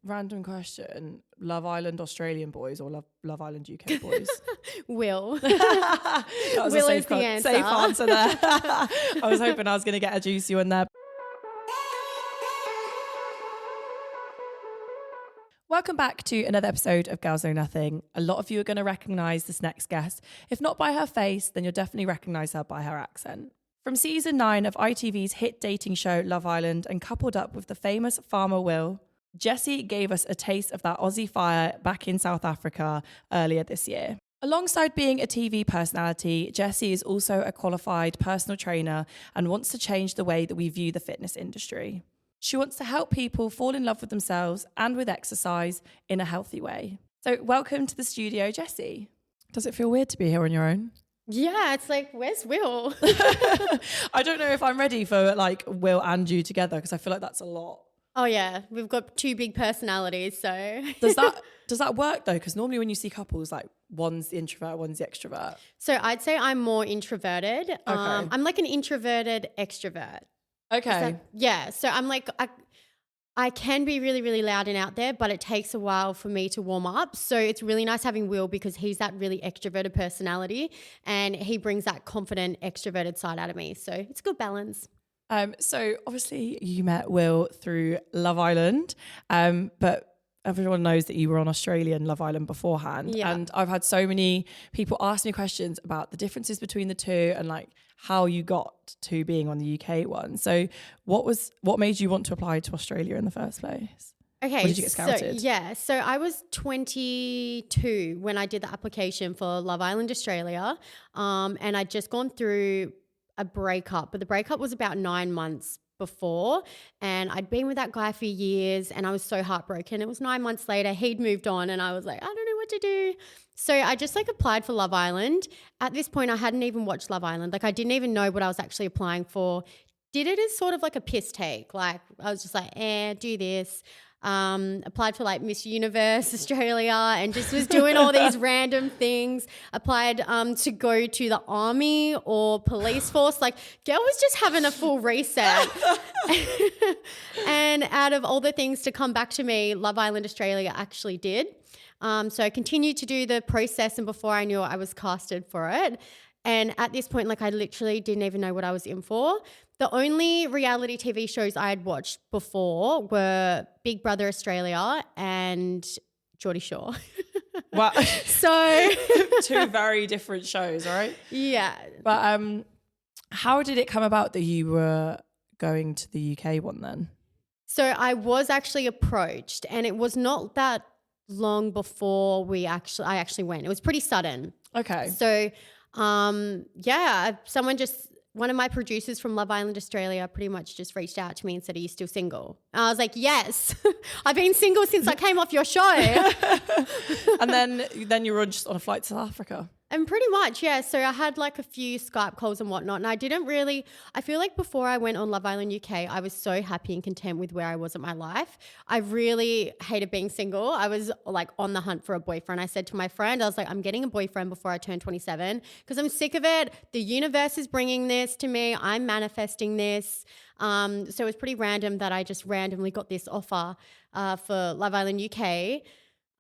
random question. Love Island Australian boys or Love Island UK boys? Will. That was Will a is the answer. safe answer there. I was hoping I was going to get a juicy one there. Welcome back to another episode of Girls Know Nothing. A lot of you are going to recognise this next guest. If not by her face, then you'll definitely recognise her by her accent. From season 9 of ITV's hit dating show Love Island and coupled up with the famous farmer Will, Jessie gave us a taste of that Aussie fire back in South Africa earlier this year. Alongside being a TV personality, Jessie is also a qualified personal trainer and wants to change the way that we view the fitness industry. She wants to help people fall in love with themselves and with exercise in a healthy way. So welcome to the studio, Jessie. Does it feel weird to be here on your own? Yeah, it's like, where's Will? I don't know if I'm ready for like Will and you together because I feel like that's a lot. Oh yeah, we've got two big personalities, so. Does that work though? Because normally when you see couples, like one's the introvert, one's the extrovert. So I'd say I'm more introverted. Okay. I'm like an introverted extrovert. Okay. So I'm like, I can be really, really loud and out there, but it takes a while for me to warm up. So it's really nice having Will because he's that really extroverted personality and he brings that confident, extroverted side out of me. So it's a good balance. So obviously you met Will through Love Island, but everyone knows that you were on Australian Love Island beforehand. Yeah. And I've had so many people ask me questions about the differences between the two and like how you got to being on the UK one. So what made you want to apply to Australia in the first place? Okay. Or did you get scouted? So I was 22 when I did the application for Love Island Australia. And I'd just gone through a breakup, but the breakup was about 9 months before, and I'd been with that guy for years and I was so heartbroken. It was 9 months later, he'd moved on and I was like, I don't know what to do. So I just like applied for Love Island. At this point, I hadn't even watched Love Island. Like I didn't even know what I was actually applying for. Did it as sort of like a piss take. Like I was just like, do this. Applied for like Miss Universe Australia and just was doing all these random things. Applied to go to the army or police force. Like girl was just having a full reset. And out of all the things to come back to me, Love Island Australia actually did. So I continued to do the process, and before I knew it, I was casted for it. And at this point, like I literally didn't even know what I was in for. The only reality TV shows I had watched before were Big Brother Australia and Geordie Shore. Wow. So two very different shows, right? Yeah. But how did it come about that you were going to the UK one then? So I was actually approached, and it was not that long before I actually went. It was pretty sudden. Okay. So one of my producers from Love Island Australia pretty much just reached out to me and said, are you still single? And I was like, yes, I've been single since I came off your show. And then you were just on a flight to South Africa. And pretty much, yeah. So I had like a few Skype calls and whatnot. And I feel like before I went on Love Island UK, I was so happy and content with where I was in my life. I really hated being single. I was like on the hunt for a boyfriend. I said to my friend, I was like, I'm getting a boyfriend before I turn 27 because I'm sick of it. The universe is bringing this to me. I'm manifesting this. So it was pretty random that I just randomly got this offer for Love Island UK.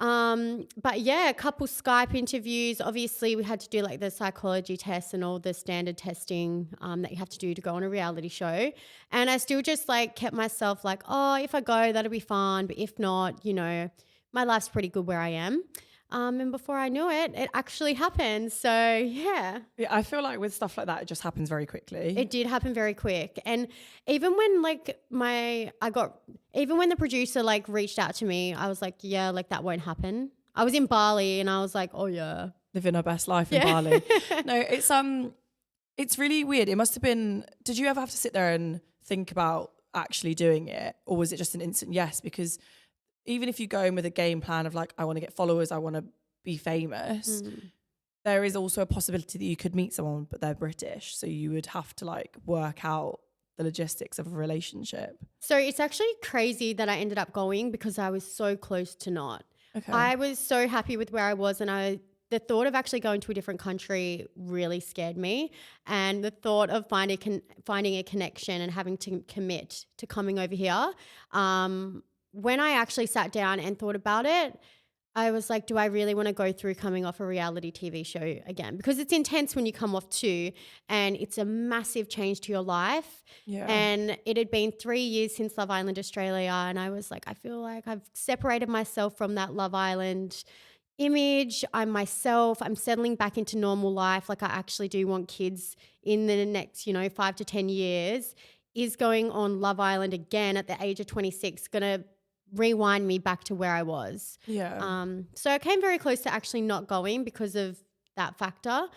But yeah, a couple Skype interviews. Obviously we had to do like the psychology tests and all the standard testing that you have to do to go on a reality show. And I still just like kept myself like, oh, if I go, that'll be fun. But if not, my life's pretty good where I am. And before I knew it, it actually happened. So yeah. Yeah, I feel like with stuff like that, it just happens very quickly. It did happen very quick. And even when even when the producer like reached out to me, I was like, yeah, like that won't happen. I was in Bali and I was like, oh yeah. Living our best life in Bali. No, it's really weird. It must have been, did you ever have to sit there and think about actually doing it? Or was it just an instant yes? Because even if you go in with a game plan of like, I want to get followers, I want to be famous, there is also a possibility that you could meet someone, but they're British. So you would have to like work out the logistics of a relationship. So it's actually crazy that I ended up going because I was so close to not. Okay. I was so happy with where I was, and the thought of actually going to a different country really scared me. And the thought of finding a connection and having to commit to coming over here when I actually sat down and thought about it, I was like, do I really want to go through coming off a reality TV show again? Because it's intense when you come off two, and it's a massive change to your life. Yeah. And it had been 3 years since Love Island Australia, and I was like, I feel like I've separated myself from that Love Island image. I'm myself. I'm settling back into normal life. Like I actually do want kids in the next, 5 to 10 years. Is going on Love Island again at the age of 26 going to rewind me back to where I was? Yeah. So I came very close to actually not going because of that factor.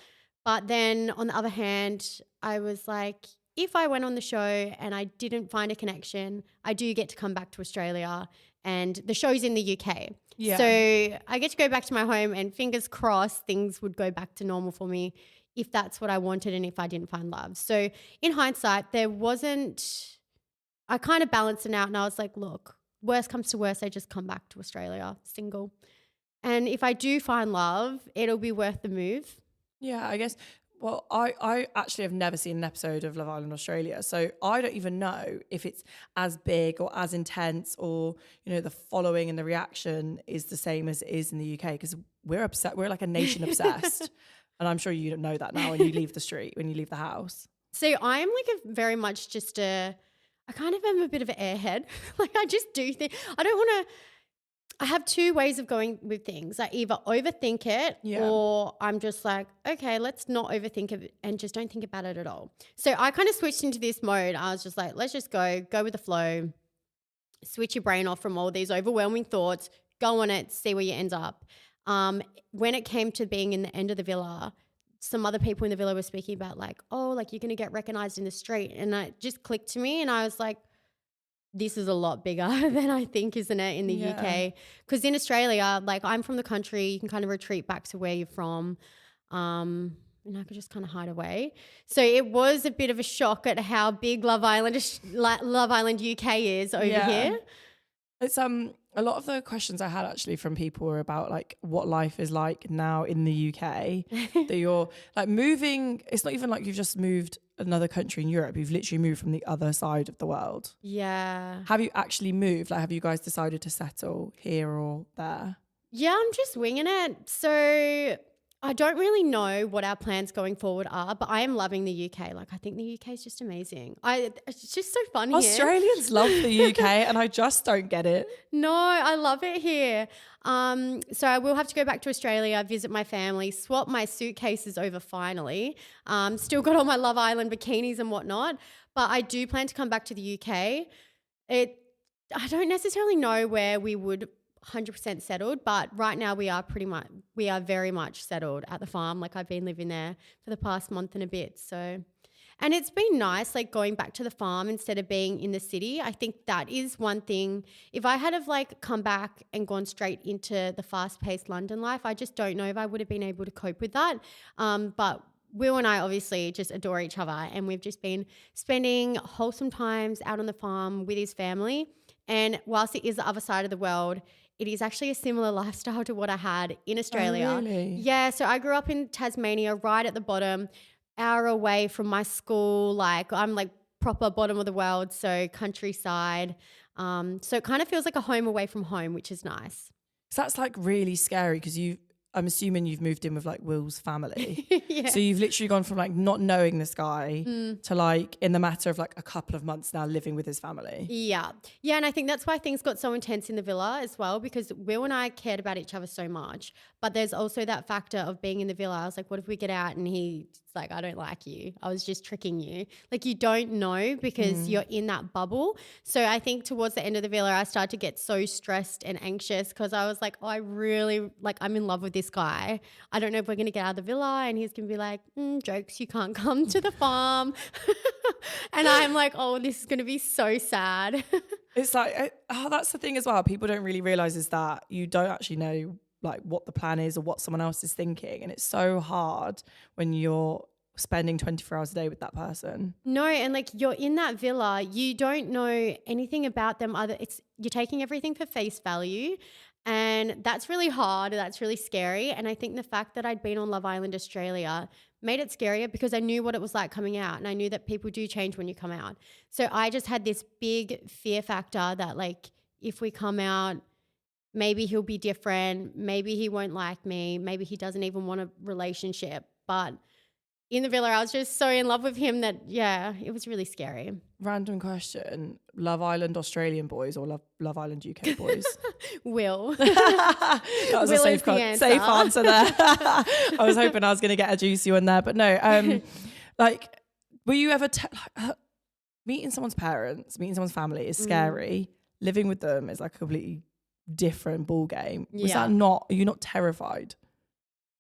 But then on the other hand, I was like, if I went on the show and I didn't find a connection, I do get to come back to Australia, and the show's in the UK. Yeah. So I get to go back to my home, and fingers crossed things would go back to normal for me if that's what I wanted and if I didn't find love. So in hindsight, I kind of balanced it out, and I was like, look, worst comes to worst, I just come back to Australia single. And if I do find love, it'll be worth the move. Yeah, I guess. Well, I actually have never seen an episode of Love Island Australia, so I don't even know if it's as big or as intense, or the following and the reaction is the same as it is in the UK, because we're like a nation obsessed, and I'm sure you don't know that now when you leave the street, when you leave the house. So I'm like very much just I kind of am a bit of an airhead. Like I just do things. I have two ways of going with things. I either overthink it, or I'm just like, okay, let's not overthink it and just don't think about it at all. So I kind of switched into this mode. I was just like, let's just go with the flow, switch your brain off from all these overwhelming thoughts, go on it, see where you end up. When it came to being in the end of the villa, some other people in the villa were speaking about like, oh, like you're going to get recognized in the street. And it just clicked to me, and I was like, this is a lot bigger than I think, isn't it, in the UK? Because in Australia, like I'm from the country, you can kind of retreat back to where you're from, and I could just kind of hide away. So it was a bit of a shock at how big Love Island UK is over here. It's a lot of the questions I had actually from people were about like what life is like now in the UK. That you're like moving. It's not even like you've just moved another country in Europe. You've literally moved from the other side of the world. Yeah. Have you actually moved? Like, have you guys decided to settle here or there? Yeah, I'm just winging it. So I don't really know what our plans going forward are, but I am loving the UK. Like I think the UK is just amazing. It's just so fun here. Australians love the UK and I just don't get it. No, I love it here. So I will have to go back to Australia, visit my family, swap my suitcases over finally. Still got all my Love Island bikinis and whatnot, but I do plan to come back to the UK. I don't necessarily know where we would 100% settled, but right now we are very much settled at the farm. Like I've been living there for the past month and a bit. So, and it's been nice, like going back to the farm instead of being in the city. I think that is one thing. If I had have like come back and gone straight into the fast-paced London life, I just don't know if I would have been able to cope with that. But Will and I obviously just adore each other, and we've just been spending wholesome times out on the farm with his family. And whilst it is the other side of the world, it is actually a similar lifestyle to what I had in Australia. Oh, really? Yeah, so I grew up in Tasmania, right at the bottom, hour away from my school. Like I'm like proper bottom of the world, so countryside. So it kind of feels like a home away from home, which is nice. So that's like really scary because I'm assuming you've moved in with like Will's family. Yeah. So you've literally gone from like not knowing this guy to like in the matter of like a couple of months now living with his family. Yeah. Yeah. And I think that's why things got so intense in the villa as well, because Will and I cared about each other so much. But there's also that factor of being in the villa. I was like, what if we get out and he's like, I don't like you. I was just tricking you. Like you don't know because you're in that bubble. So I think towards the end of the villa, I started to get so stressed and anxious because I was like, oh, I'm in love with this guy. I don't know if we're going to get out of the villa, and he's going to be like, jokes, you can't come to the farm. And I'm like, oh, this is going to be so sad. It's like, that's the thing as well. People don't really realize is that you don't actually know like what the plan is or what someone else is thinking. And it's so hard when you're spending 24 hours a day with that person. No, and like you're in that villa, you don't know anything about them. You're taking everything for face value. And that's really hard. That's really scary. And I think the fact that I'd been on Love Island Australia made it scarier because I knew what it was like coming out, and I knew that people do change when you come out. So I just had this big fear factor that like, if we come out, maybe he'll be different. Maybe he won't like me. Maybe he doesn't even want a relationship. But in the villa, I was just so in love with him that, yeah, it was really scary. Random question. Love Island Australian boys or Love Island UK boys? Will. That was Will a is the answer. safe answer there. I was hoping I was going to get a juicy one there, but no. Like, were you ever meeting someone's parents, meeting someone's family is scary. Living with them is like a completely different ball game. Was that not? Are you not terrified?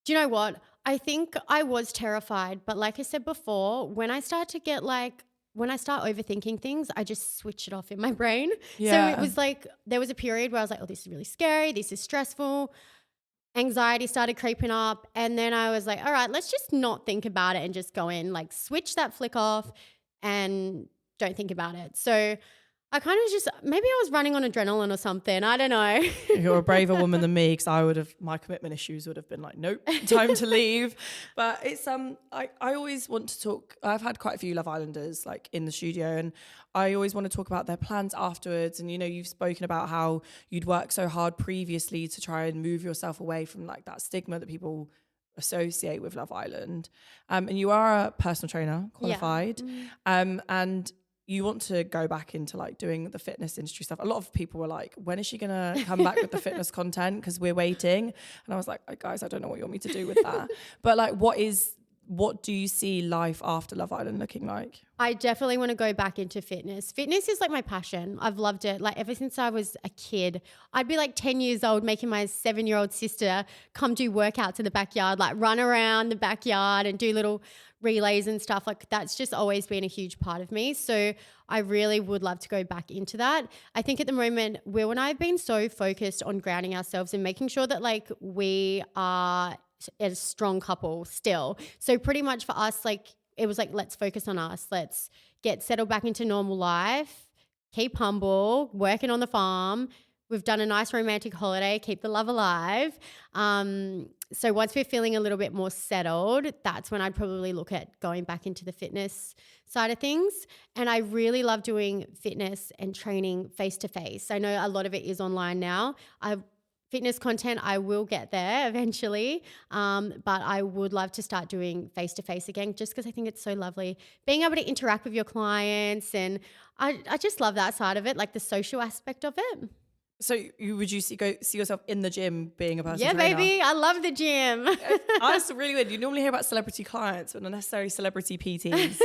Do you know what? I think I was terrified, but like I said before, when I start overthinking things, I just switch it off in my brain. Yeah. So it was like there was a period where I was like, oh, this is really scary. This is stressful. Anxiety started creeping up. And then I was like, all right, let's just not think about it and just go in, like switch that flick off and don't think about it. So I kind of just, maybe I was running on adrenaline or something. I don't know. You're a braver woman than me, because my commitment issues would have been like, nope, time to leave. But it's, I always want to talk. I've had quite a few Love Islanders like in the studio, and I always want to talk about their plans afterwards. And, you know, you've spoken about how you'd worked so hard previously to try and move yourself away from like that stigma that people associate with Love Island. And you are a personal trainer, qualified. Yeah. And you want to go back into like doing the fitness industry stuff. A lot of people were like, when is she going to come back with the fitness content? Because we're waiting. And I was like, guys, I don't know what you want me to do with that. But like, what do you see life after Love Island looking like? I definitely want to go back into fitness. Fitness is like my passion. I've loved it. Like ever since I was a kid, I'd be like 10 years old making my 7-year-old sister come do workouts in the backyard, like run around the backyard and do little relays and stuff. Like that's just always been a huge part of me. So I really would love to go back into that. I think at the moment, Will and I have been so focused on grounding ourselves and making sure that like we are a strong couple still. So pretty much for us, like it was like, let's focus on us. Let's get settled back into normal life, keep humble, working on the farm. We've done a nice romantic holiday, keep the love alive. So once we're feeling a little bit more settled, that's when I'd probably look at going back into the fitness side of things. And I really love doing fitness and training face-to-face. I know a lot of it is online now. Fitness content, I will get there eventually, but I would love to start doing face-to-face again just because I think it's so lovely. Being able to interact with your clients, and I just love that side of it, like the social aspect of it. So would you see yourself in the gym being a personal trainer? Yeah, baby. I love the gym. That's really weird. You normally hear about celebrity clients, but not necessarily celebrity PTs.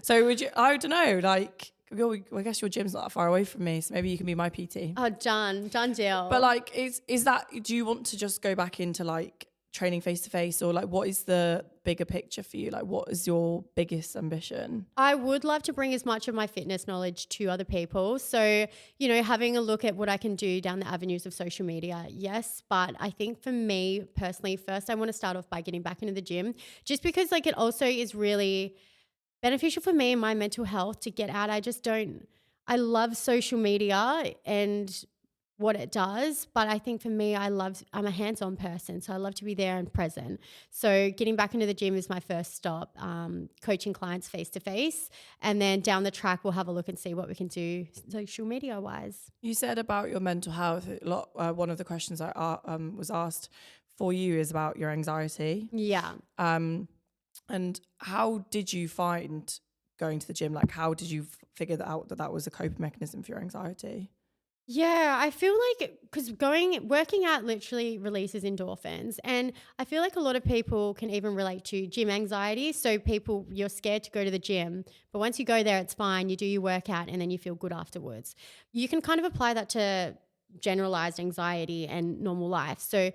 So would you, I don't know, like, I guess your gym's not that far away from me, so maybe you can be my PT. Oh, done deal. But like, is that, do you want to just go back into like training face to face, or like what is the bigger picture for you? Like what is your biggest ambition? I would love to bring as much of my fitness knowledge to other people. So, you know, having a look at what I can do down the avenues of social media, yes. But I think for me personally, first I want to start off by getting back into the gym, just because like it also is really beneficial for me and my mental health to get out. I love social media and what it does, but I think for me, I'm a hands-on person, so I love to be there and present. So getting back into the gym is my first stop, coaching clients face-to-face, and then down the track, we'll have a look and see what we can do social media-wise. You said about your mental health, one of the questions I was asked for you is about your anxiety. Yeah. And how did you find going to the gym? Like, how did you figure out that was a coping mechanism for your anxiety? Yeah, I feel like because working out literally releases endorphins, and I feel like a lot of people can even relate to gym anxiety. So you're scared to go to the gym, but once you go there, it's fine. You do your workout and then you feel good afterwards. You can kind of apply that to generalized anxiety and normal life. So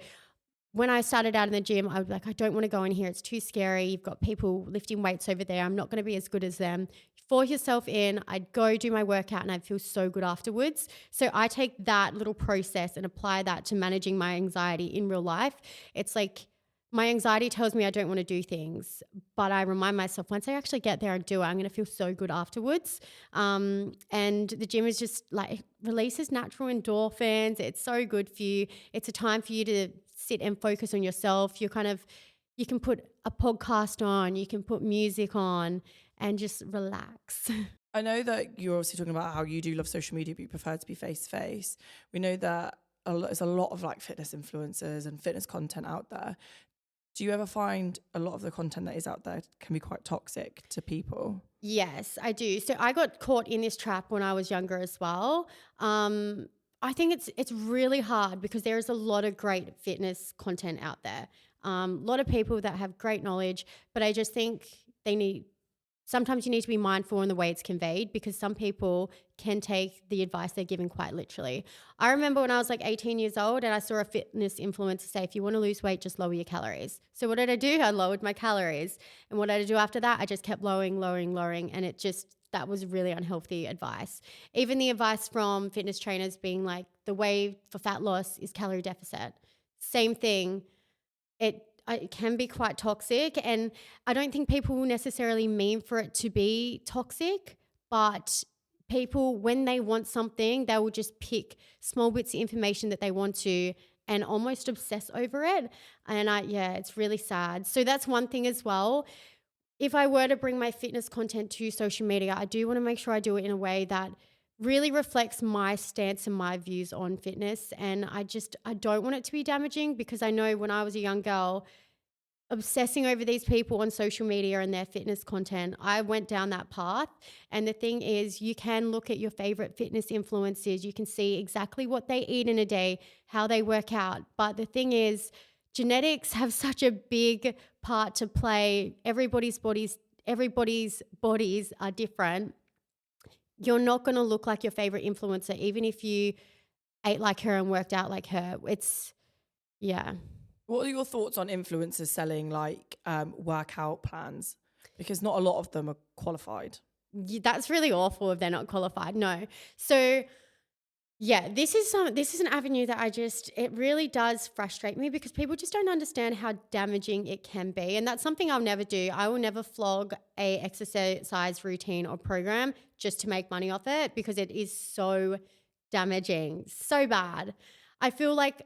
when I started out in the gym, I was like, I don't want to go in here. It's too scary. You've got people lifting weights over there. I'm not going to be as good as them. Force yourself in. I'd go do my workout and I'd feel so good afterwards. So I take that little process and apply that to managing my anxiety in real life. It's like my anxiety tells me I don't want to do things, but I remind myself once I actually get there and do it, I'm going to feel so good afterwards. And the gym is just like, it releases natural endorphins. It's so good for you. It's a time for you to sit and focus on yourself. You can put a podcast on, you can put music on and just relax. I know that you're obviously talking about how you do love social media, but you prefer to be face to face. We know that there's a lot of like fitness influencers and fitness content out there. Do you ever find a lot of the content that is out there can be quite toxic to people? Yes, I do. So I got caught in this trap when I was younger as well. I think it's really hard because there is a lot of great fitness content out there. A lot of people that have great knowledge, but I just think they need sometimes you need to be mindful in the way it's conveyed because some people can take the advice they're giving quite literally. I remember when I was like 18 years old and I saw a fitness influencer say, if you want to lose weight, just lower your calories. So what did I do? I lowered my calories. And what did I do after that? I just kept lowering. And that was really unhealthy advice. Even the advice from fitness trainers being like, the way for fat loss is calorie deficit. Same thing. It can be quite toxic, and I don't think people will necessarily mean for it to be toxic, but people, when they want something, they will just pick small bits of information that they want to and almost obsess over it. And it's really sad. So that's one thing as well. If I were to bring my fitness content to social media, I do want to make sure I do it in a way that really reflects my stance and my views on fitness. And I don't want it to be damaging because I know when I was a young girl, obsessing over these people on social media and their fitness content, I went down that path. And the thing is, you can look at your favorite fitness influencers. You can see exactly what they eat in a day, how they work out. But the thing is, genetics have such a big part to play. Everybody's bodies are different. You're not going to look like your favorite influencer, even if you ate like her and worked out like her. What are your thoughts on influencers selling like workout plans? Because not a lot of them are qualified. That's really awful if they're not qualified. No. So this is an avenue that it really does frustrate me because people just don't understand how damaging it can be. And that's something I'll never do. I will never flog a exercise routine or program just to make money off it because it is so damaging, so bad. I feel like,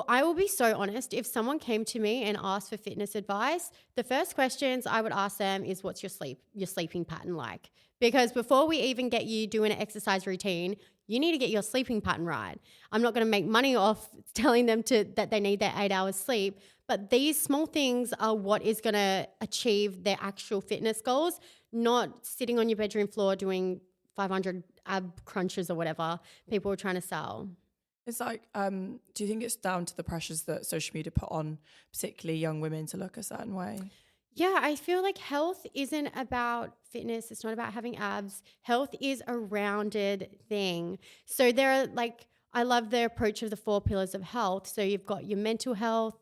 I will be so honest, if someone came to me and asked for fitness advice, the first questions I would ask them is, what's your sleeping pattern like? Because before we even get you doing an exercise routine, you need to get your sleeping pattern right. I'm not going to make money off telling them that they need their 8 hours sleep, but these small things are what is going to achieve their actual fitness goals, not sitting on your bedroom floor doing 500 ab crunches or whatever people are trying to sell. It's like, do you think it's down to the pressures that social media put on particularly young women to look a certain way? Yeah, I feel like health isn't about fitness. It's not about having abs. Health is a rounded thing. So I love the approach of the 4 pillars of health. So you've got your mental health,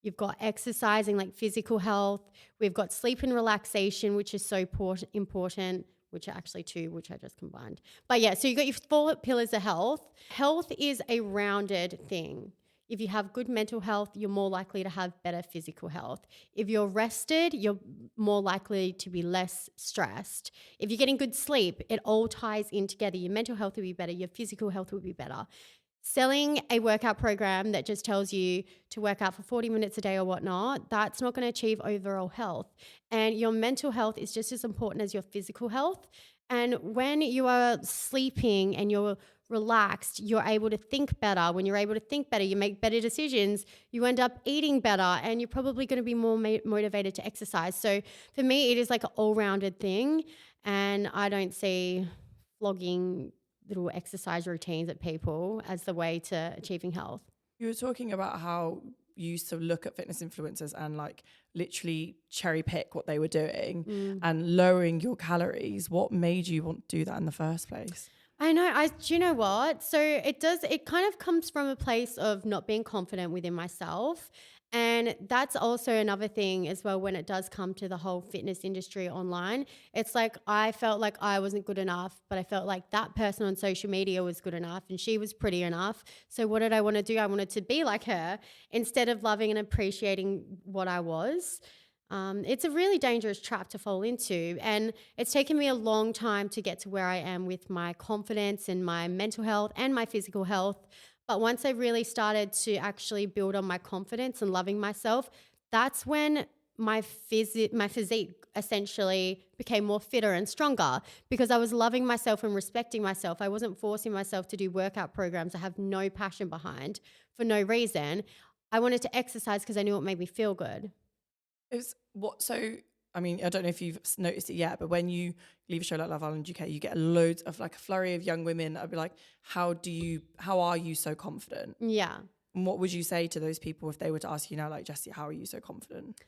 you've got exercising, like physical health. We've got sleep and relaxation, which is so important, which are actually 2, which I just combined. But so you've got your 4 pillars of health. Health is a rounded thing. If you have good mental health, you're more likely to have better physical health. If you're rested, you're more likely to be less stressed. If you're getting good sleep, it all ties in together. Your mental health will be better. Your physical health will be better. Selling a workout program that just tells you to work out for 40 minutes a day or whatnot, that's not going to achieve overall health. And your mental health is just as important as your physical health. And when you are sleeping and you're relaxed, you're able to think better. When you're able to think better, you make better decisions. You end up eating better and you're probably going to be more motivated to exercise. So for me, it is like an all-rounded thing. And I don't see flogging little exercise routines at people as the way to achieving health. You were talking about how you used to look at fitness influencers and like literally cherry pick what they were doing and lowering your calories. What made you want to do that in the first place? I know. Do you know what? So it kind of comes from a place of not being confident within myself. And that's also another thing as well when it does come to the whole fitness industry online. It's like I felt like I wasn't good enough, but I felt like that person on social media was good enough and she was pretty enough. So what did I want to do? I wanted to be like her instead of loving and appreciating what I was. It's a really dangerous trap to fall into, and it's taken me a long time to get to where I am with my confidence and my mental health and my physical health. But once I really started to actually build on my confidence and loving myself, that's when my physique essentially became more fitter and stronger because I was loving myself and respecting myself. I wasn't forcing myself to do workout programs I have no passion behind for no reason. I wanted to exercise because I knew it made me feel good. I mean, I don't know if you've noticed it yet, but when you leave a show like Love Island UK, you get loads of like a flurry of young women. I'd be like, how are you so confident? Yeah. And what would you say to those people if they were to ask you now, like, Jessie, how are you so confident?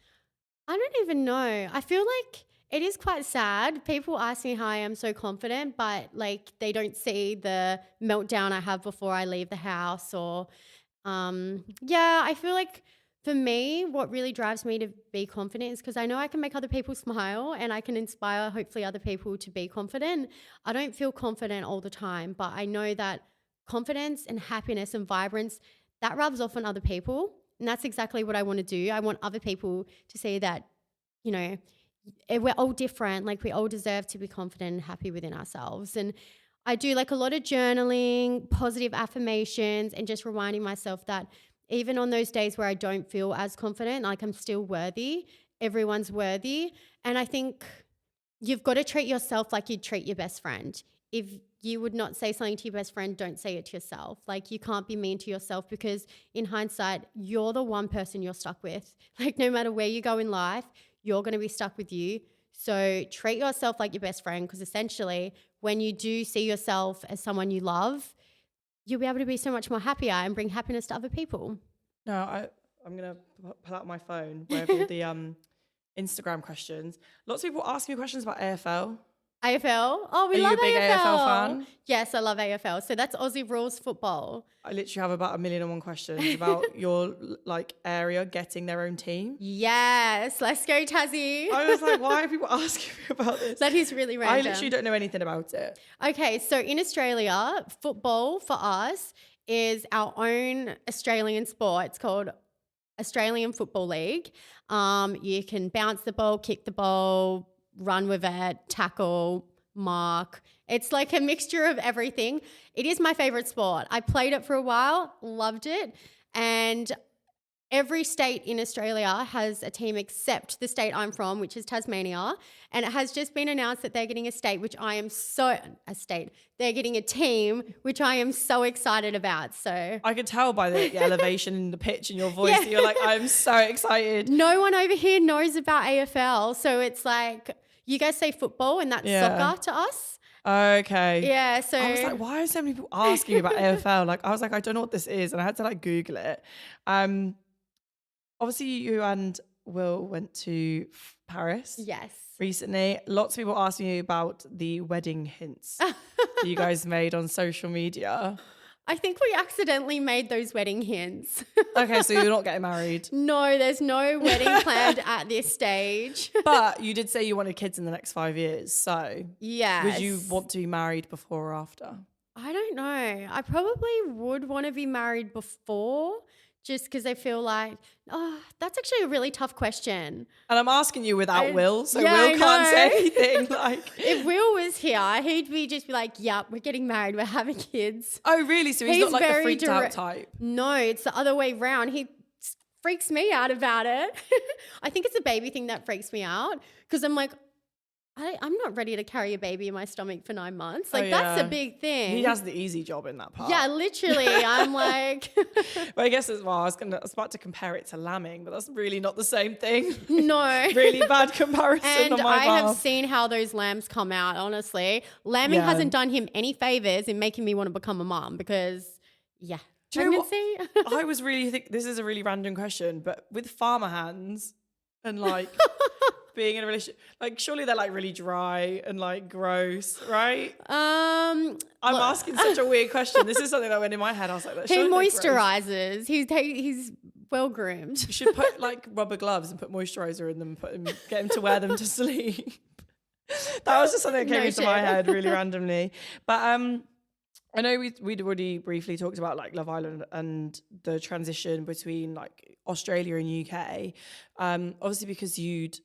I don't even know. I feel like it is quite sad. People ask me how I am so confident, but like they don't see the meltdown I have before I leave the house or I feel like for me, what really drives me to be confident is because I know I can make other people smile and I can inspire hopefully other people to be confident. I don't feel confident all the time, but I know that confidence and happiness and vibrance, that rubs off on other people. And that's exactly what I want to do. I want other people to see that, you know, we're all different. Like we all deserve to be confident and happy within ourselves. And I do like a lot of journaling, positive affirmations, and just reminding myself that even on those days where I don't feel as confident, like I'm still worthy. Everyone's worthy. And I think you've got to treat yourself like you'd treat your best friend. If you would not say something to your best friend, don't say it to yourself. Like you can't be mean to yourself because in hindsight, you're the one person you're stuck with. Like no matter where you go in life, you're going to be stuck with you. So treat yourself like your best friend because essentially when you do see yourself as someone you love, you'll be able to be so much more happier and bring happiness to other people. No, I'm going to pull out my phone where I've all the Instagram questions. Lots of people ask me questions about AFL. AFL? Oh, we Are love you a big AFL fan? Yes, I love AFL. So that's Aussie rules football. I literally have about 1,000,001 questions about your like area getting their own team. Yes, let's go Tassie. I was like, why are people asking me about this? That is really random. I literally don't know anything about it. Okay, so in Australia, football for us is our own Australian sport. It's called Australian Football League. You can bounce the ball, kick the ball, run with it, tackle, mark. It's like a mixture of everything. It is my favorite sport. I played it for a while, loved it. And every state in Australia has a team except the state I'm from, which is Tasmania. And it has just been announced that they're getting they're getting a team, which I am so excited about. So I could tell by the elevation in the pitch in your voice that you're like, I'm so excited. No one over here knows about AFL. So it's like, you guys say football and that's soccer to us. Okay. Yeah. So I was like, why are so many people asking me about AFL? Like, I was like, I don't know what this is. And I had to like Google it. Obviously you and Will went to Paris. Yes. Recently. Lots of people asking you about the wedding hints that you guys made on social media. I think we accidentally made those wedding hints. Okay, so you're not getting married. No, there's no wedding planned at this stage. But you did say you wanted kids in the next 5 years. So yes. Would you want to be married before or after? I don't know. I probably would want to be married before just because I feel like, that's actually a really tough question. And I'm asking you without Will, so yeah, Will can't say anything. Like, if Will was here, he'd just be like, "Yep, we're getting married, we're having kids." Oh, really? So he's not like the freaked out type? No, it's the other way around. He freaks me out about it. I think it's a baby thing that freaks me out because I'm like, I'm not ready to carry a baby in my stomach for 9 months. Like, that's a big thing. He has the easy job in that part. Yeah, literally. I'm like... But I guess as well, I was about to compare it to lambing, but that's really not the same thing. No. Really bad comparison and on my I have seen how those lambs come out, honestly. Lambing hasn't done him any favors in making me want to become a mom because, pregnancy. I was really this is a really random question, but with farmer hands and like... being in a relationship, like surely they're like really dry and like gross, right? I'm asking such a weird question. This is something that went in my head. I was like, he moisturizes. He's well groomed. You should put like rubber gloves and put moisturizer in them, get him to wear them to sleep. That was just something that came into my head really randomly. But I know we'd already briefly talked about like Love Island and the transition between like Australia and UK. Obviously because you'd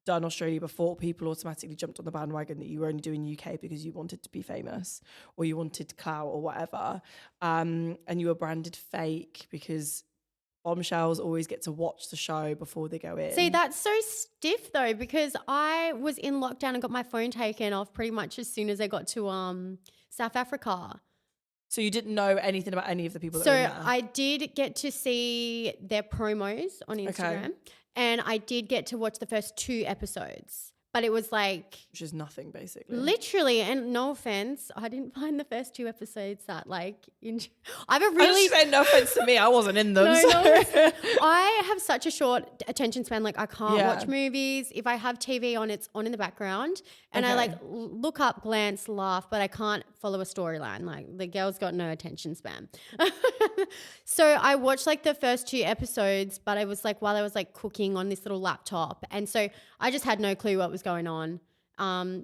done Australia before, people automatically jumped on the bandwagon that you were only doing UK because you wanted to be famous or you wanted clout or whatever, and you were branded fake because bombshells always get to watch the show before they go in. See, that's so stiff though, because I was in lockdown and got my phone taken off pretty much as soon as I got to South Africa. So you didn't know anything about any of the people that So were in there? I did get to see their promos on Instagram, and I did get to watch the first 2 episodes. But it was like... Which is nothing, basically. Literally, and no offense, I didn't find the first 2 episodes that like... I have a I really... just said no offense to me. I wasn't in them. No, so. no. I have such a short attention span. Like I can't watch movies. If I have TV on, it's on in the background. And I like look up, glance, laugh, but I can't follow a storyline. Like the girl's got no attention span. So I watched like the first 2 episodes, but it was like while I was like cooking on this little laptop. And so I just had no clue what was going on.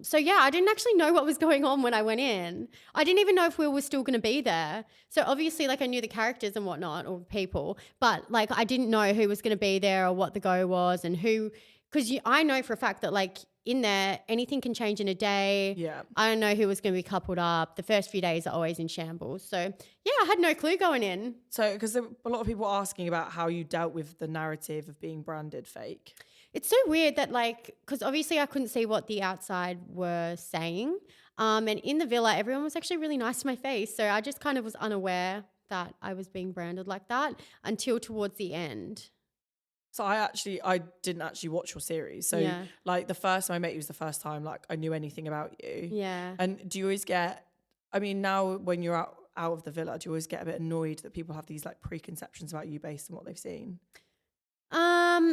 So yeah, I didn't actually know what was going on when I went in. I didn't even know if Will was still going to be there. So obviously like I knew the characters and whatnot or people, but like I didn't know who was going to be there or what the go was and who, because I know for a fact that like in there, anything can change in a day. Yeah. I don't know who was going to be coupled up. The first few days are always in shambles. So yeah, I had no clue going in. So, because a lot of people are asking about how you dealt with the narrative of being branded fake. It's so weird that like, because obviously I couldn't see what the outside were saying. And in the villa, everyone was actually really nice to my face. So I just kind of was unaware that I was being branded like that until towards the end. So I didn't actually watch your series. So like the first time I met you was the first time like I knew anything about you. Yeah. And do you always get, I mean, now when you're out of the villa, do you always get a bit annoyed that people have these like preconceptions about you based on what they've seen?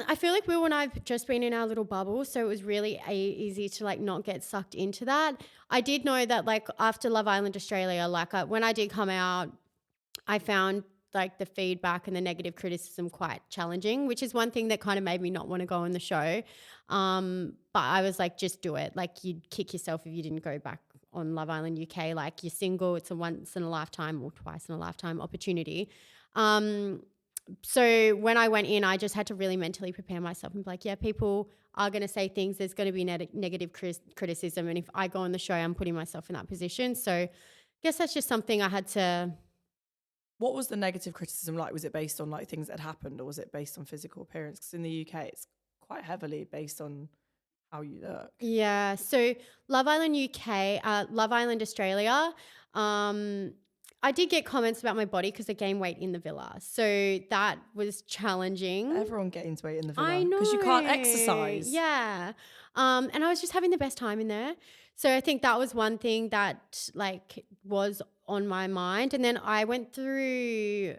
I feel like Will and I've just been in our little bubble, so it was really easy to like not get sucked into that. I did know that like after Love Island Australia, like when I did come out, I found like the feedback and the negative criticism quite challenging, which is one thing that kind of made me not want to go on the show. But I was like, just do it. Like you'd kick yourself if you didn't go back on Love Island UK. Like you're single, it's a once in a lifetime or twice in a lifetime opportunity. So when I went in, I just had to really mentally prepare myself and be like, yeah, people are going to say things. There's going to be negative criticism. And if I go on the show, I'm putting myself in that position. So I guess that's just something I had to... What was the negative criticism like? Was it based on like things that had happened or was it based on physical appearance? Because in the UK, it's quite heavily based on how you look. Yeah. So Love Island UK, Love Island Australia, I did get comments about my body because I gained weight in the villa. So that was challenging. Everyone gains weight in the villa. I know. Because you can't exercise. Yeah. And I was just having the best time in there. So I think that was one thing that like was on my mind. And then I went through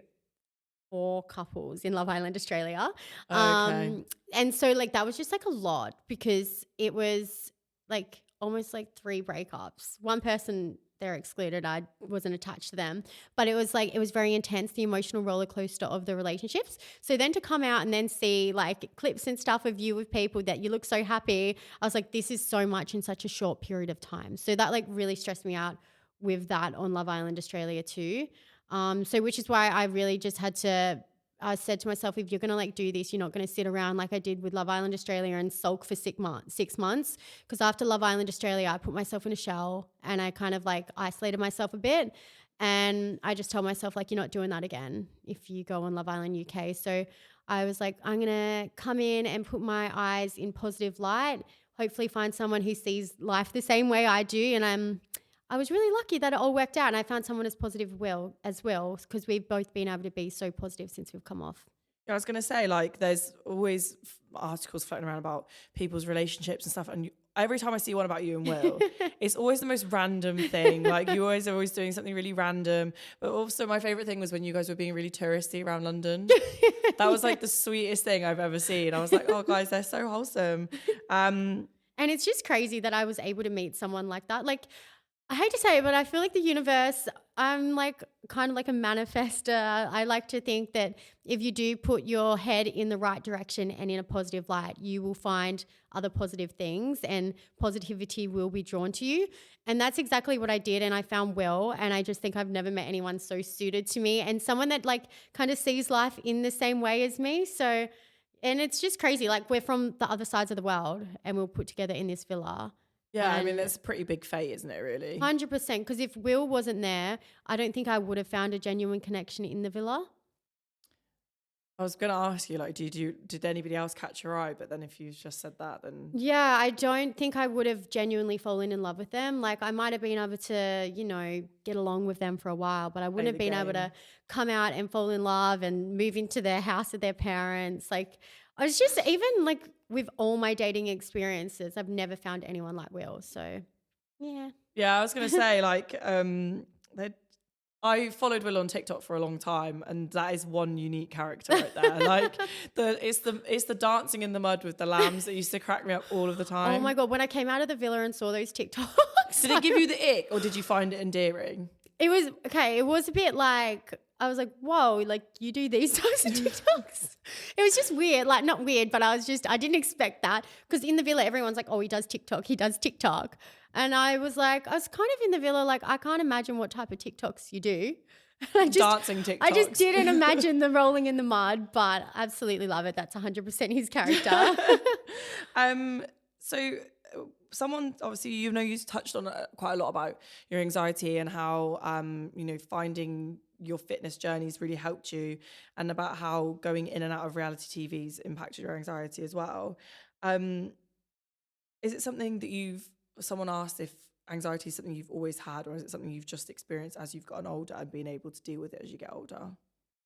4 couples in Love Island Australia. And so like that was just like a lot because it was like almost like 3 breakups. One person... they're excluded. I wasn't attached to them, but it was like, it was very intense, the emotional roller coaster of the relationships. So then to come out and then see like clips and stuff of you with people that you look so happy, I was like, this is so much in such a short period of time. So that like really stressed me out with that on Love Island Australia too. So which is why I really just had to, I said to myself, if you're going to like do this, you're not going to sit around like I did with Love Island Australia and sulk for 6 months. Because after Love Island Australia, I put myself in a shell and I kind of like isolated myself a bit. And I just told myself like, you're not doing that again if you go on Love Island UK. So I was like, I'm going to come in and put my eyes in positive light, hopefully find someone who sees life the same way I do. And I was really lucky that it all worked out and I found someone as positive as well because we've both been able to be so positive since we've come off. Yeah, I was going to say, like, there's always articles floating around about people's relationships and stuff. And every time I see one about you and Will, it's always the most random thing. Like, you always are always doing something really random. But also my favourite thing was when you guys were being really touristy around London. That was like the sweetest thing I've ever seen. I was like, oh, guys, they're so wholesome. And it's just crazy that I was able to meet someone like that. Like, I hate to say it, but I feel like the universe, I'm like kind of like a manifester. I like to think that if you do put your head in the right direction and in a positive light, you will find other positive things and positivity will be drawn to you. And that's exactly what I did. And I found Will, and I just think I've never met anyone so suited to me and someone that like kind of sees life in the same way as me. So, and it's just crazy. Like we're from the other sides of the world and we're put together in this villa. Yeah, I mean, that's a pretty big fate, isn't it, really? 100%, because if Will wasn't there, I don't think I would have found a genuine connection in the villa. I was going to ask you, like, did anybody else catch your eye? But then if you just said that, then Yeah, I don't think I would have genuinely fallen in love with them. Like I might have been able to, get along with them for a while, but I wouldn't play have the been able game. to come out and fall in love and move into their house with their parents. Like I was just even like with all my dating experiences, I've never found anyone like Will. So yeah. Yeah, I was going to say, like, I followed Will on TikTok for a long time, and that is one unique character right there. Like, it's the dancing in the mud with the lambs that used to crack me up all of the Oh my time. God, when I came out of the villa and saw those TikToks, Did it give you the ick, or did you find it endearing? it was okay. It was a bit like, I was like, whoa, like you do these types of TikToks. It was just weird. Like, not weird, but I didn't expect that because in the villa, everyone's like, oh, he does TikTok. He does TikTok. And I was kind of in the villa, like, I can't imagine what type of TikToks you do. Dancing TikToks. I just didn't imagine the rolling in the mud, but absolutely love it. That's 100% his character. So someone, obviously, you touched on quite a lot about your anxiety and how, finding your fitness journeys really helped you, and about how going in and out of reality TV's impacted your anxiety as well. Is it something that someone asked if anxiety is something you've always had, or is it something you've just experienced as you've gotten older and been able to deal with it as you get older?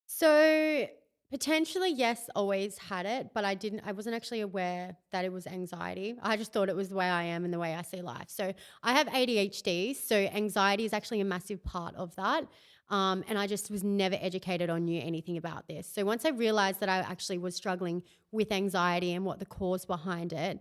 So potentially, yes, always had it, but I wasn't actually aware that it was anxiety. I just thought it was the way I am and the way I see life. So I have ADHD, so anxiety is actually a massive part of that. And I just was never educated or knew anything about this. So once I realized that I actually was struggling with anxiety and what the cause behind it,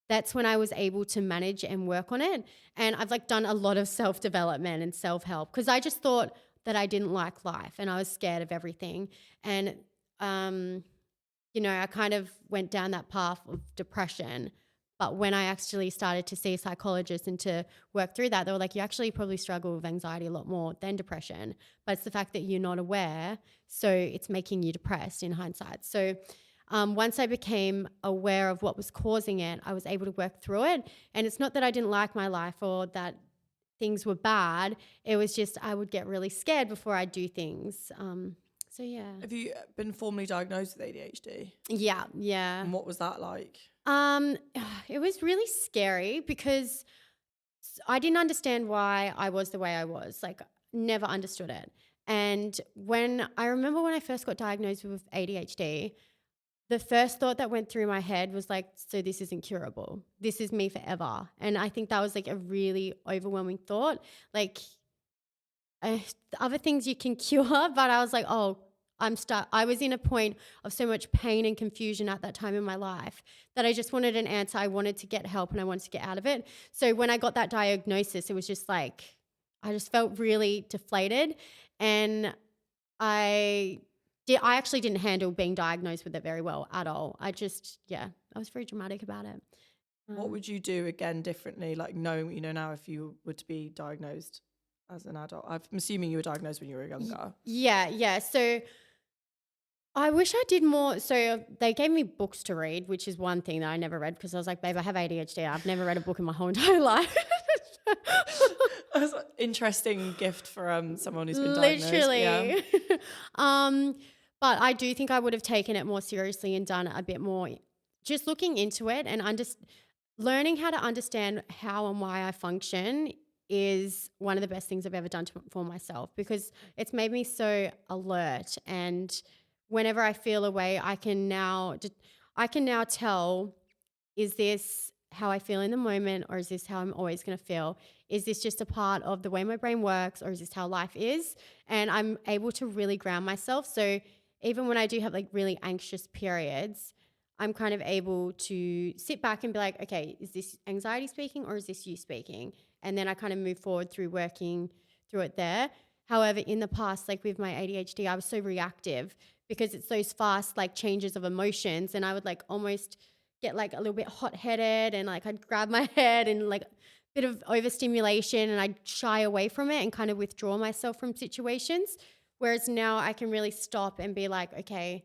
that's when I was able to manage and work on it. And I've done a lot of self-development and self-help because I just thought that I didn't like life and I was scared of everything. And, I kind of went down that path of depression. But when I actually started to see a psychologist and to work through that, they were like, you actually probably struggle with anxiety a lot more than depression. But it's the fact that you're not aware. So it's making you depressed in hindsight. So once I became aware of what was causing it, I was able to work through it. And it's not that I didn't like my life or that things were bad. It was just I would get really scared before I do things. So yeah. Have you been formally diagnosed with ADHD? Yeah. And what was that like? It was really scary because I didn't understand why I was the way I was. Never understood it. And I remember when I first got diagnosed with ADHD, the first thought that went through my head was so this isn't curable. This is me forever. And I think that was a really overwhelming thought. Other things you can cure, but I was like, oh, I'm stuck. I was in a point of so much pain and confusion at that time in my life that I just wanted an answer. I wanted to get help and I wanted to get out of it. So when I got that diagnosis, it was just I just felt really deflated, and I actually didn't handle being diagnosed with it very well at all. I was very dramatic about it. What would you do again differently, knowing what you know now, if you were to be diagnosed as an adult? I'm assuming you were diagnosed when you were younger. Yeah. So I wish I did more. So they gave me books to read, which is one thing that I never read because I was like, babe, I have ADHD. I've never read a book in my whole entire life. That's an interesting gift for someone who's been diagnosed. Literally. Yeah. But I do think I would have taken it more seriously and done a bit more, just looking into it and learning how to understand how and why I function is one of the best things I've ever done for myself, because it's made me so alert. And whenever I feel a way, I can now tell, is this how I feel in the moment, or is this how I'm always going to feel? Is this just a part of the way my brain works, or is this how life is? And I'm able to really ground myself. So even when I do have really anxious periods, I'm kind of able to sit back and be like, okay, is this anxiety speaking or is this you speaking? And then I kind of move forward through working through it there. However, in the past, with my ADHD, I was so reactive because it's those fast changes of emotions, and I would almost get a little bit hot-headed, and I'd grab my head and a bit of overstimulation, and I'd shy away from it and kind of withdraw myself from situations. Whereas now I can really stop and be like, okay,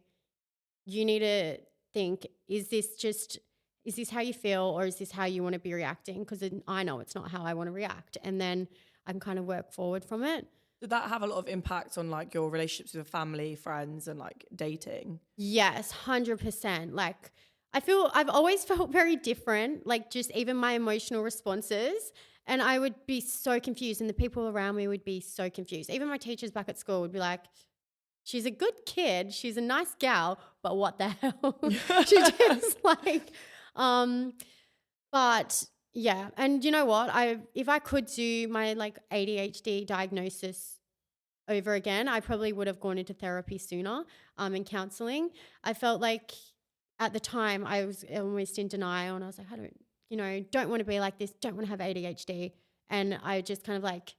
you need to think, is this how you feel, or is this how you want to be reacting? Because I know it's not how I want to react. And then I can kind of work forward from it. Did that have a lot of impact on like your relationships with family, friends, and like dating? Yes, 100%. Like, I've always felt very different, like just even my emotional responses. And I would be so confused, and the people around me would be so confused. Even my teachers back at school would be like, she's a good kid, she's a nice gal, but what the hell? She just like, um, but yeah. And you know what? If I could do my like ADHD diagnosis over again, I probably would have gone into therapy sooner, and counseling. I felt like at the time I was almost in denial, and I was like, don't want to be like this, don't want to have ADHD. And I just kind of like,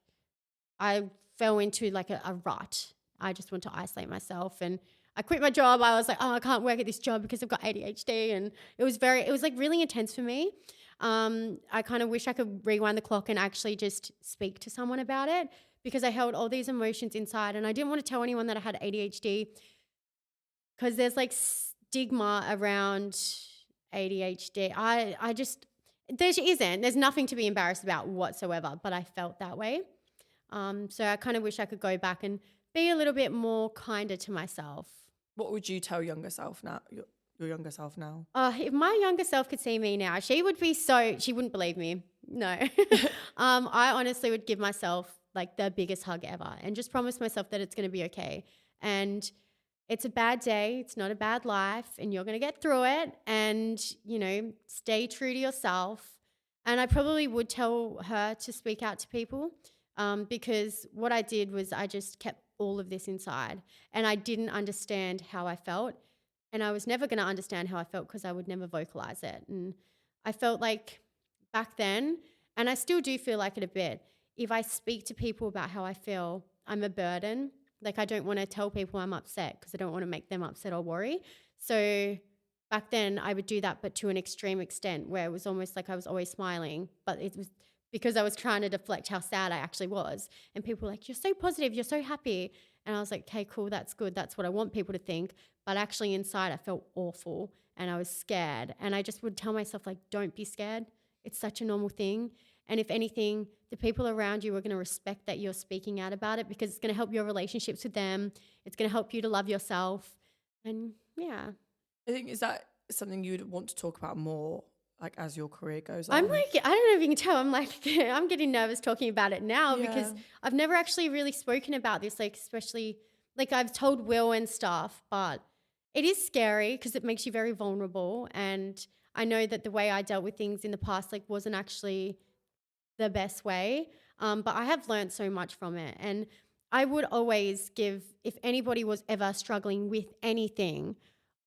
I fell into like a rut. I just want to isolate myself, and I quit my job. I was like, oh, I can't work at this job because I've got ADHD. And it was like really intense for me. I kind of wish I could rewind the clock and actually just speak to someone about it, because I held all these emotions inside, and I didn't want to tell anyone that I had ADHD, because there's like stigma around ADHD. There's nothing to be embarrassed about whatsoever, but I felt that way. So I kind of wish I could go back and be a little bit more kinder to myself. What would you tell younger self now? Your younger self now? If my younger self could see me now, she wouldn't believe me. No. I honestly would give myself like the biggest hug ever and just promise myself that it's going to be okay. And it's a bad day. It's not a bad life, and you're going to get through it, and, stay true to yourself. And I probably would tell her to speak out to people, because what I did was I just kept all of this inside, and I didn't understand how I felt. And I was never going to understand how I felt because I would never vocalize it. And I felt like back then, and I still do feel like it a bit, if I speak to people about how I feel, I'm a burden. Like, I don't want to tell people I'm upset because I don't want to make them upset or worry. So back then I would do that, but to an extreme extent, where it was almost like I was always smiling, but it was because I was trying to deflect how sad I actually was. And people were like, you're so positive, you're so happy. And I was like, okay, cool, that's good. That's what I want people to think. But actually inside I felt awful, and I was scared. And I just would tell myself, like, don't be scared. It's such a normal thing. And if anything, the people around you are going to respect that you're speaking out about it, because it's going to help your relationships with them. It's going to help you to love yourself. And yeah. I think, is that something you would want to talk about more, like, as your career goes on? I'm like, I don't know if you can tell, I'm like, I'm getting nervous talking about it now, because I've never actually really spoken about this, like, especially, like, I've told Will and stuff, but it is scary because it makes you very vulnerable. And I know that the way I dealt with things in the past, like, wasn't actually the best way. But I have learned so much from it. And I would always give, if anybody was ever struggling with anything,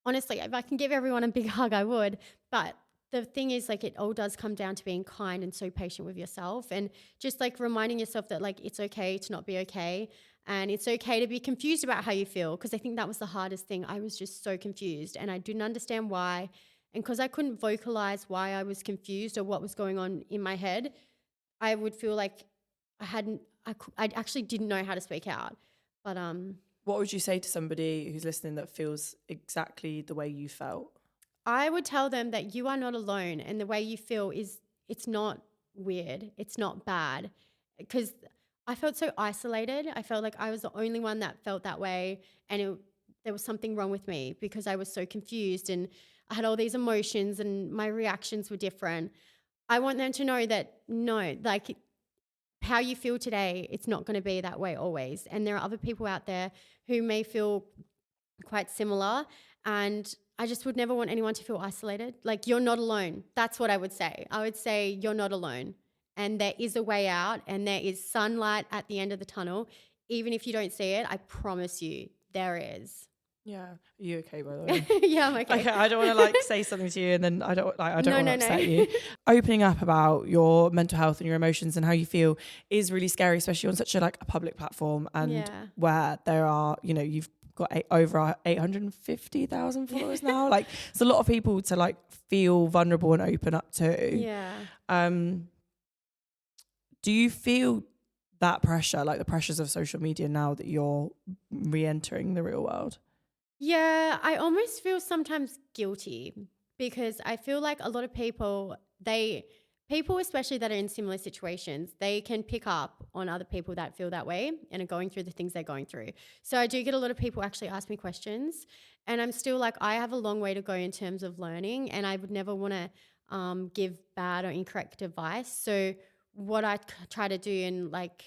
honestly, if I can give everyone a big hug, I would. But the thing is, like, it all does come down to being kind and so patient with yourself, and just like reminding yourself that, like, it's okay to not be okay, and it's okay to be confused about how you feel. Because I think that was the hardest thing. I was just so confused, and I didn't understand why. And because I couldn't vocalize why I was confused or what was going on in my head, I would feel like I actually didn't know how to speak out. But what would you say to somebody who's listening that feels exactly the way you felt? I would tell them that you are not alone, and the way you feel it's not weird. It's not bad, because I felt so isolated. I felt like I was the only one that felt that way, and there was something wrong with me because I was so confused, and I had all these emotions and my reactions were different. I want them to know that no, like, how you feel today, it's not going to be that way always. And there are other people out there who may feel quite similar, and I just would never want anyone to feel isolated. Like, you're not alone. That's what I would say. I would say you're not alone, and there is a way out, and there is sunlight at the end of the tunnel. Even if you don't see it, I promise you there is. Yeah. Are you okay, by the way? Yeah, I'm okay. Okay, I don't want to like say something to you and then I don't want to upset you. No. Opening up about your mental health and your emotions and how you feel is really scary, especially on such a public platform, and where there are, you've got over 850,000 followers now. Like, it's a lot of people to like feel vulnerable and open up to. Yeah. Do you feel that pressure, like the pressures of social media, now that you're re-entering the real world? Yeah, I almost feel sometimes guilty, because I feel like a lot of people people, especially that are in similar situations, they can pick up on other people that feel that way and are going through the things they're going through. So I do get a lot of people actually ask me questions, and I'm still like, I have a long way to go in terms of learning, and I would never want to give bad or incorrect advice. So what I try to do and like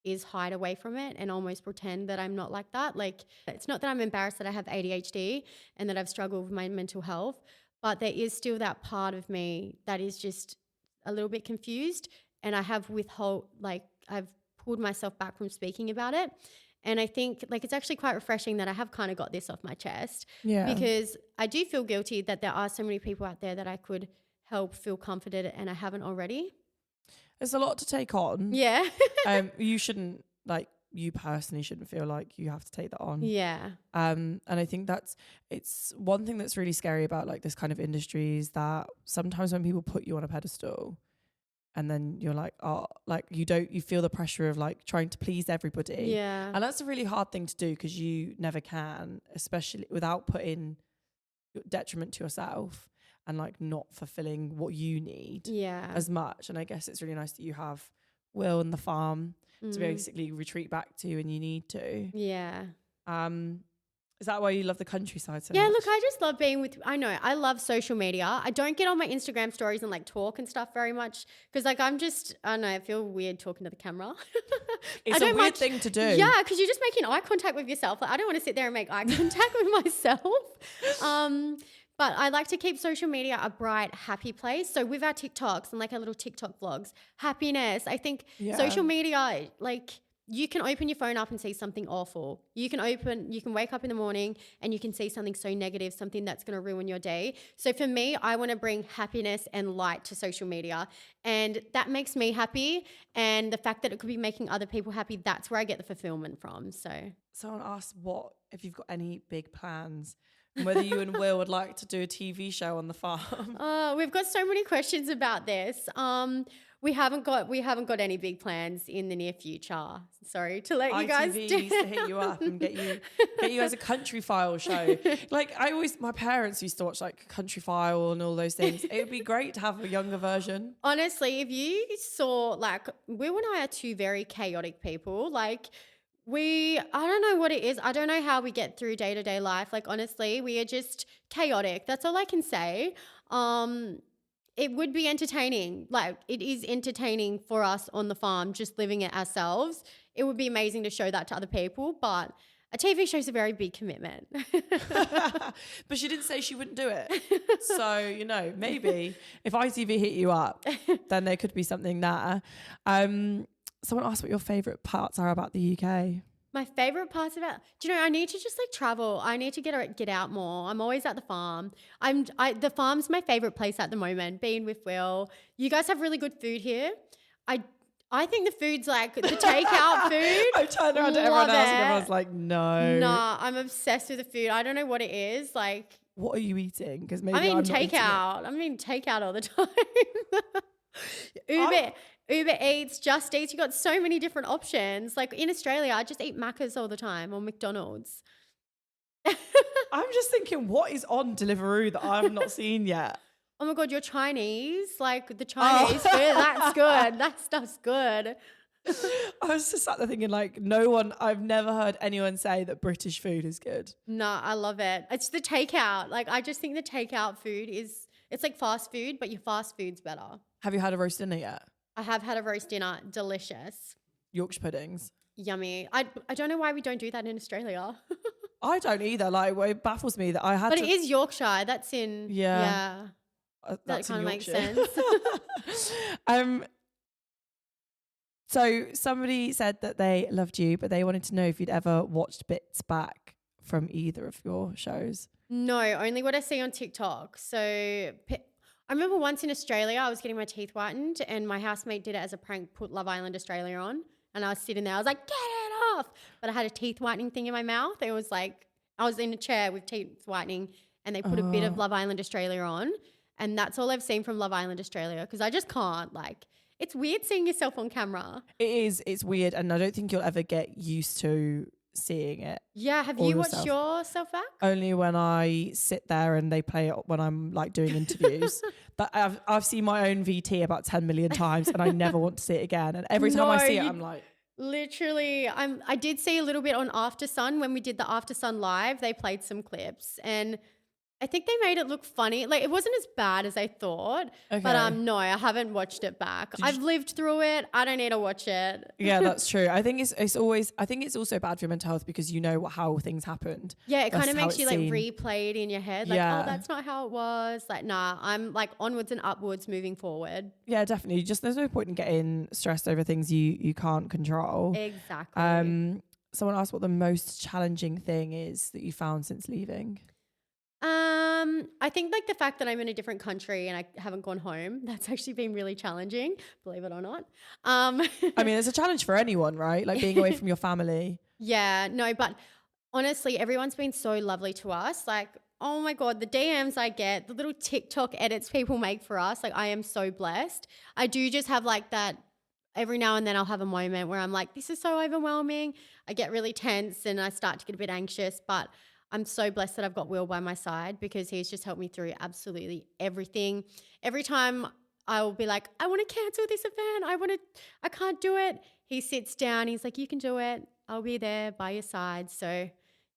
is hide away from it and almost pretend that I'm not like that. Like, it's not that I'm embarrassed that I have ADHD and that I've struggled with my mental health, but there is still that part of me that is just a little bit confused, and I have I've pulled myself back from speaking about it. And I think like it's actually quite refreshing that I have kind of got this off my chest, because I do feel guilty that there are so many people out there that I could help feel comforted and I haven't already. It's a lot to take on. Yeah. You shouldn't, like, you personally shouldn't feel like you have to take that on. Yeah. And I think it's one thing that's really scary about like this kind of industry is that sometimes when people put you on a pedestal and then you're like, oh, like you feel the pressure of like trying to please everybody. Yeah. And that's a really hard thing to do because you never can, especially without putting detriment to yourself and like not fulfilling what you need as much. And I guess it's really nice that you have Will and the farm to basically retreat back to when you need to. Yeah. Is that why you love the countryside so much? much? Look, I just love being with, I know, I love social media. I don't get on my Instagram stories and like talk and stuff very much because like I don't know, I feel weird talking to the camera. It's a weird thing to do. Yeah, because you're just making eye contact with yourself. Like, I don't want to sit there and make eye contact with myself. But I like to keep social media a bright, happy place. So with our TikToks and like our little TikTok vlogs, happiness. I think social media, like you can open your phone up and see something awful. You can wake up in the morning and you can see something so negative, something that's going to ruin your day. So for me, I want to bring happiness and light to social media, and that makes me happy. And the fact that it could be making other people happy, that's where I get the fulfillment from. So someone asked if you've got any big plans, and whether you and Will would like to do a TV show on the farm. We've got so many questions about this. We haven't got any big plans in the near future. Sorry to let you guys ITV used to hit you up and get you as a Country File show. Like my parents used to watch like Country File and all those things. It would be great to have a younger version. Honestly, if you saw, like, Will and I are two very chaotic people. Like, I don't know what it is. I don't know how we get through day-to-day life. Like, honestly, we are just chaotic. That's all I can say. It would be entertaining. Like, it is entertaining for us on the farm, just living it ourselves. It would be amazing to show that to other people, but a TV show is a very big commitment. But she didn't say she wouldn't do it. So, you know, maybe if ITV hit you up, then there could be something there. Someone asked what your favourite parts are about the UK. My favourite parts about, do you know, I need to just like travel. I need to get out more. I'm always at the farm. The farm's my favourite place at the moment, being with Will. You guys have really good food here. I think the food's like the takeout food. I turned around to everyone else and everyone's like, no. Nah, I'm obsessed with the food. I don't know what it is. Like, what are you eating? Because maybe I'm not takeout. I'm eating takeout all the time. Uber Eats, Just Eats. You got so many different options. Like in Australia, I just eat Macca's all the time or McDonald's. I'm just thinking, what is on Deliveroo that I've not seen yet? Oh my God, you're Chinese. Like the Chinese food, that's good. That stuff's good. I was just sat there thinking, like, I've never heard anyone say that British food is good. No, I love it. It's the takeout. Like, I just think the takeout food it's like fast food, but your fast food's better. Have you had a roast dinner yet? I have had a roast dinner. Delicious. Yorkshire puddings. Yummy. I don't know why we don't do that in Australia. I don't either. Like, it baffles me that I had But it is Yorkshire. That's in... Yeah. That kind of makes sense. So somebody said that they loved you, but they wanted to know if you'd ever watched bits back from either of your shows. No, only what I see on TikTok. So I remember once in Australia, I was getting my teeth whitened and my housemate did it as a prank, put Love Island Australia on. And I was sitting there, I was like, get it off. But I had a teeth whitening thing in my mouth. It was like, I was in a chair with teeth whitening and they put a bit of Love Island Australia on. And that's all I've seen from Love Island Australia because I just can't, like, it's weird seeing yourself on camera. It is. It's weird. And I don't think you'll ever get used to seeing it. Yeah. Have Or you watched yourself. yourself back? Only when I sit there and they play it when I'm like doing interviews. But I've seen my own VT about 10 million times and I never want to see it again. And every time I see it, I'm like, literally, I did see a little bit on After Sun when we did the After Sun live. They played some clips and I think they made it look funny. Like it wasn't as bad as I thought. okay. But no, I haven't watched it back. I've lived through it. I don't need to watch it. Yeah, that's true. I think it's always, I think it's also bad for your mental health because you know how things happened. Yeah, it kind of That's how makes you it's like seen. replay it in your head. Like, Yeah. oh, that's not how it was. Like, nah, I'm like onwards and upwards moving forward. Yeah, definitely. Just there's no point in getting stressed over things you can't control. Exactly. Someone asked what the most challenging thing is that you found since leaving. I think like the fact that I'm in a different country and I haven't gone home, that's actually been really challenging, believe it or not. I mean, it's a challenge for anyone, right? Like being away from your family. Yeah, no, but honestly, everyone's been so lovely to us. Like, oh my God, the DMs I get, the little TikTok edits people make for us, like I am so blessed. I do just have like that every now and then I'll have a moment where I'm like, this is so overwhelming. I get really tense and I start to get a bit anxious, but I'm so blessed that I've got Will by my side because he's just helped me through absolutely everything. Every time I will be like, I want to cancel this event. I can't do it. He sits down. He's like, you can do it. I'll be there by your side. So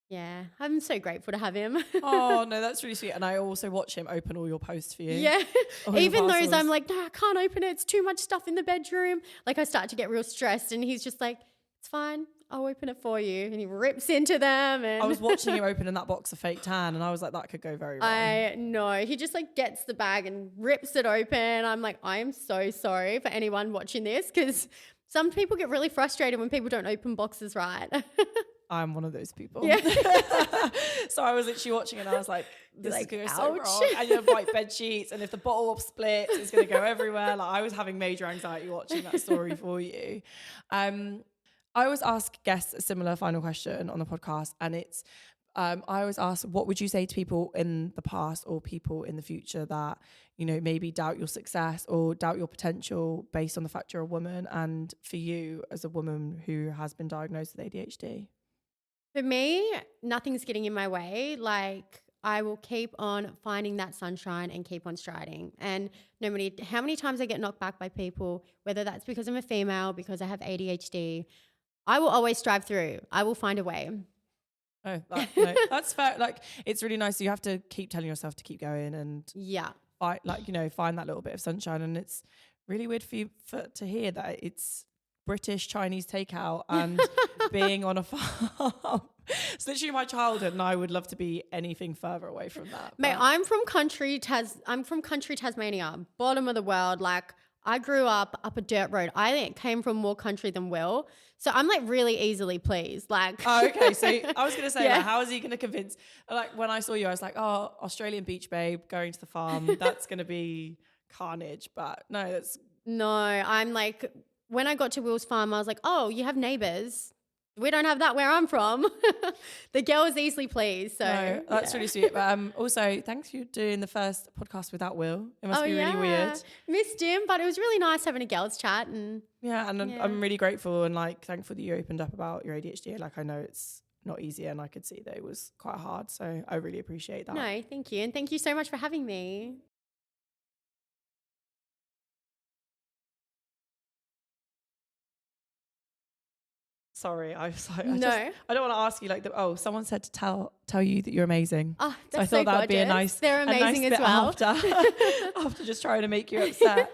yeah, I'm so grateful to have him. Oh no, that's really sweet. And I also watch him open all your posts for you. Yeah. All your Even those parcels. I'm like, no, I can't open it. It's too much stuff in the bedroom. Like I start to get real stressed and he's just like, it's fine. I'll open it for you. And he rips into them. And I was watching him open in that box of fake tan and I was like, that could go very wrong. I know. He just like gets the bag and rips it open. I'm like, I am so sorry for anyone watching this because some people get really frustrated when people don't open boxes right. I'm one of those people. Yeah. So I was literally watching it and I was like, this Like, is going to go so ouch. wrong. And you have white bed sheets and if the bottle splits, it's going to go everywhere. Like I was having major anxiety watching that story for you. I always ask guests a similar final question on the podcast and it's, I always ask, what would you say to people in the past or people in the future that, you know, maybe doubt your success or doubt your potential based on the fact you're a woman and for you as a woman who has been diagnosed with ADHD? For me, nothing's getting in my way. Like I will keep on finding that sunshine and keep on striding. And no matter how many times I get knocked back by people, whether that's because I'm a female, because I have ADHD, I will always strive through. I will find a way. Oh, no, that's fair. Like, it's really nice. You have to keep telling yourself to keep going and Yeah. fight, like, you know, find that little bit of sunshine. And it's really weird for you to hear that it's British Chinese takeout and being on a farm. It's literally my childhood, and I would love to be anything further away from that. Mate, I'm from country Tasmania, bottom of the world. Like I grew up a dirt road. I came from more country than Will. So I'm like really easily pleased. Like Oh, okay. So I was going to say, Yeah. like, how is he going to convince? Like when I saw you, I was like, oh, Australian beach babe going to the farm. That's going to be carnage. But no, that's No, I'm like, when I got to Will's farm, I was like, oh, you have neighbors. We don't have that where I'm from. The girl is easily pleased. So no, that's yeah. really sweet. But also, thanks for doing the first podcast without Will. It must be really weird. Missed him, but it was really nice having a girls chat. And Yeah, and Yeah. I'm really grateful and like thankful that you opened up about your ADHD. Like I know it's not easy, and I could see that it was quite hard. So I really appreciate that. no, thank you. And thank you so much for having me. Sorry, I was like, No. I don't want to ask you like, someone said to tell you that you're amazing. Oh, So I that's thought so that'd be a gorgeous. nice, They're a nice amazing as bit well. after, after just trying to make you upset.